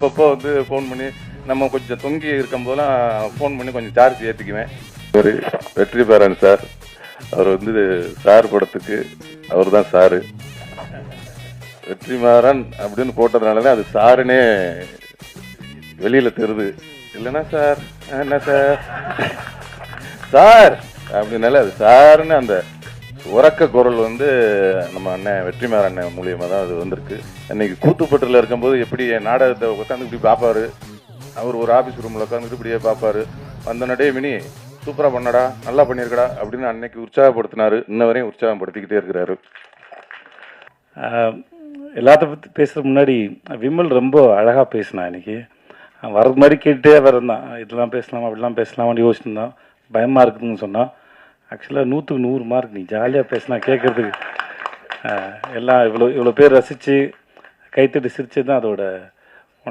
அப்பப்போ வந்து ஃபோன் பண்ணி நம்ம கொஞ்சம் தொங்கி இருக்கும்போதெல்லாம் ஃபோன் பண்ணி கொஞ்சம் சார்ஜ் ஏற்றிக்குவேன். ஒரு வெற்றிமாறன் சார், அவர் வந்து சார் படத்துக்கு அவர் தான் சாரு. வெற்றிமாறன் அப்படின்னு போட்டதுனால அது சாருன்னே வெளியில தெரியுது. இல்லைன்னா சார் என்ன சார் சார் அப்படின்னால அது சாருன்னு அந்த உறக்க குரல் வந்து நம்ம அண்ணன் வெற்றிமாறன் அண்ணன் மூலியமா தான் அது வந்திருக்கு. அன்னைக்கு கூத்துப்பட்டில் இருக்கும்போது எப்படி என் நாடகத்தை உட்காந்து இப்படி பார்ப்பாரு, அவர் ஒரு ஆஃபீஸ் ரூமில் உட்காந்துட்டு இப்படியே பார்ப்பாரு. வந்தனடே மினி சூப்பராக பண்ணடா, நல்லா பண்ணியிருக்கடா அப்படின்னு அன்னைக்கு உற்சாகப்படுத்தினாரு. இன்ன வரையும் உற்சாகப்படுத்திக்கிட்டே இருக்கிறாரு. எல்லாத்த பற்றி பேசுகிற முன்னாடி விமல் ரொம்ப அழகாக பேசினான். இன்னைக்கு வர்றது மாதிரி கேட்டுட்டே வரந்தான், இதெல்லாம் பேசலாமா அப்படிலாம் பேசலாமான்னு யோசிச்சுருந்தான். பயமாக இருக்குதுன்னு சொன்னான். ஆக்சுவலாக 100க்கு 100 மார்க். நீ ஜாலியாக பேசினா கேட்குறதுக்கு எல்லாம் இவ்வளோ பேர் ரசித்து கைத்தட்டி சிரிச்சு தான் அதோட